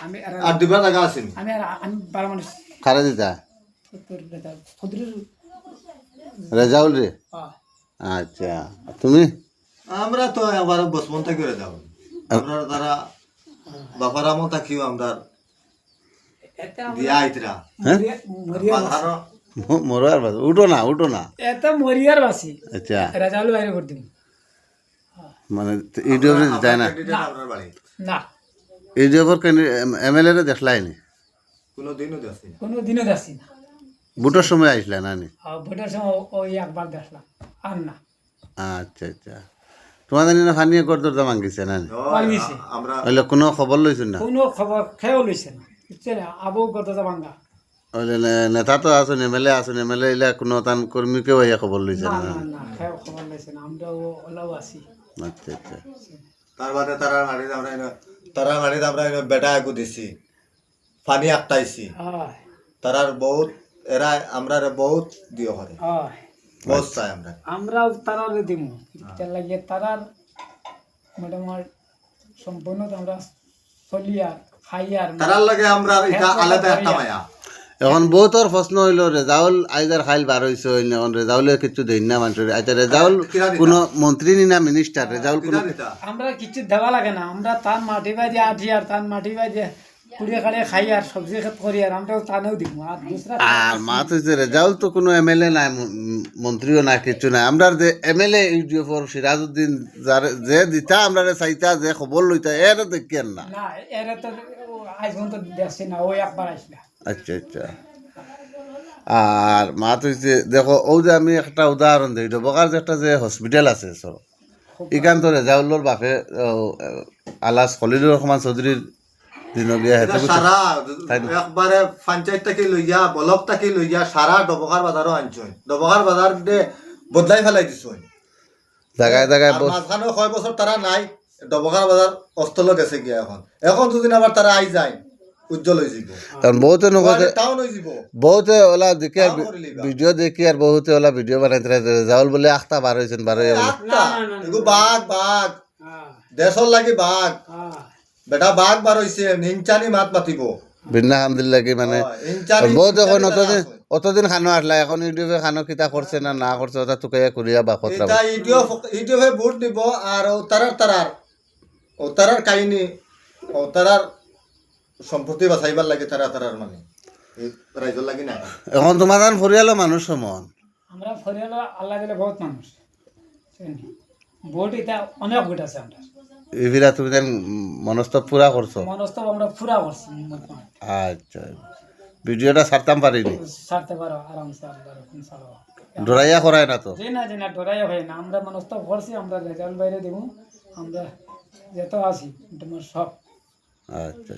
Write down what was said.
আমি আর দুবার জায়গা আছে আমি 12 মানুষ কারে দিতা ফদরের রেজাউল রে হ্যাঁ আচ্ছা তুমি আমরা তো আবার বসমন থেকে যাও আমরা তারা বাবার আমল থাকিও আমরা এটা দিয়া আইতরা মরিয়ার বাধারো মরবার বাস উঠো না এটা মরিয়ার বাসি আচ্ছা রাজাউল বাইরে করে দিন মানে ইউটিউবে যায় না আপনার বাড়ি না ইউটিউবের এমএলএ রে দেখলাই নি কোনো দিনও দেখছি না কোনো দিনও যাচ্ছি না বুটোর সময় আসলে না নি ভোটের সময় ওই একবার দেখলাম আর না আচ্ছা আচ্ছা তোমার জানি না ফানিয়ে করতে মাঙ্গিছে না নি পালিয়েছে আমরা ওইলে কোনো খবর লইছো না কোনো খবর খেয়েও লইছে না বুঝছে না আবু গত বাঙ্গা ওইলে নেতা তো আসুন এমএলএ ইলা কোনো তান কর্মীকেও ইয়া খবর লইছে না না না না খেয়েও খবর লইছে না আমরা ওলাও আছি আচ্ছা আচ্ছা তার বাদে তারা মারিতে আমরা বেটা আগু দিছি পানি আটটাইছি হয় তারার বহুত এরা আমরা বহুত দিও করে হয় বহুত চাই আমরা আমরাও তারারে দিব এটা লাগে তারার মোটামুটি সম্পূর্ণ আমরা চলি আর খাই আর তারার লাগে আমরা এটা আলাদা একটা মায়া এখন বহুতর প্রশ্ন হইল রেজাউল আইজার খাইল বার হয়েছে এখন রেজাউলে কিছু দেন না মানুষের আচ্ছা রেজাউল কোনো মন্ত্রী নি না মিনিস্টার রেজাউল কোনো আমরা কিছু দেওয়া লাগে না আমরা তার মাটি বাই দিয়ে আঠি আর তার মাটি বাই দিয়ে কুড়িয়ে কাড়িয়ে খাই আর সবজি খেত করি আর আমরাও তানেও দিব আর দুসরা আর মাত হয়েছে রেজাউল তো কোনো এমএলএ নাই মন্ত্রীও নাই কিছু নাই আমরা যে এমএলএ ইউডিএফর সিরাজউদ্দিন যার যে দিতা আমরা চাইতা যে খবর লইতা এর দেখেন না না এরা তো আজ পর্যন্ত দেখছি না ওই একবার আসলে আচ্ছা আচ্ছা আর মাত হয়েছে দেখো ও যে আমি একটা উদাহরণ দিই ডবকার যে একটা যে হসপিটাল আছে সব ইকান তো রেজাউলর বাপে আলাস খলিলুর রহমান চৌধুরীর দিন গিয়া হেতে সারা একবারে পঞ্চায়েত থেকে লইয়া ব্লক থেকে লইয়া সারা ডবকার বাজারও আনছই ডবকার বাজার দে বদলাই ফেলাই দিছই জায়গায় জায়গায় আর মাঝখানে 6 বছর তারা নাই ডবকার বাজার অস্থল গেছে গিয়া এখন যদি আবার তারা আই যায় উজ্জ্বল হয়ে যাব কারণ বহুতে নগদে টাউন হয়ে যাব বহুতে ওলা দেখি আর ভিডিও দেখি আর বহুতে ওলা ভিডিও বানাইতে রেজাউল বলে আখতা বার হয়েছেন বার হয়ে এগো বাঘ হ্যাঁ দেশর লাগি বাঘ হ্যাঁ বেটা বাঘ বার হইছে নিঞ্চানি মাত মাতিব বিনা হামদিল লাগি মানে বহুত এখন অতদিন খানো আসলা এখন ইউটিউবে খানো কিতা করছে না না করছে ওটা তোকে করিয়া বা কথা এটা ইউটিউবে ভোট দিব আর তারার কাহিনী তারার সম্পত্তি বাঁচাইবার লাগে তারার মানে রাইজর লাগি না এখন তোমার পরিয়ালো মানুষ সমান আমরা ফরিয়াল আল্লাহ দিলে বহুত মানুষ ভোট এটা অনেক ভোট আছে আমরা এবিরা তুমি যেন মনস্তব পুরা করছো মনস্তব আমরা পুরা করছি আচ্ছা ভিডিওটা ছাড়তাম পারিনি ছাড়তে পারো আরামসে ইনশাআল্লাহ ডরাইয়া করায় না তো যে না ডরাইয়া হয় না আমরা মনস্তব করছি আমরা রেজাল্ট বাইরে দেব আমরা যেত আছি তোমার সব আচ্ছা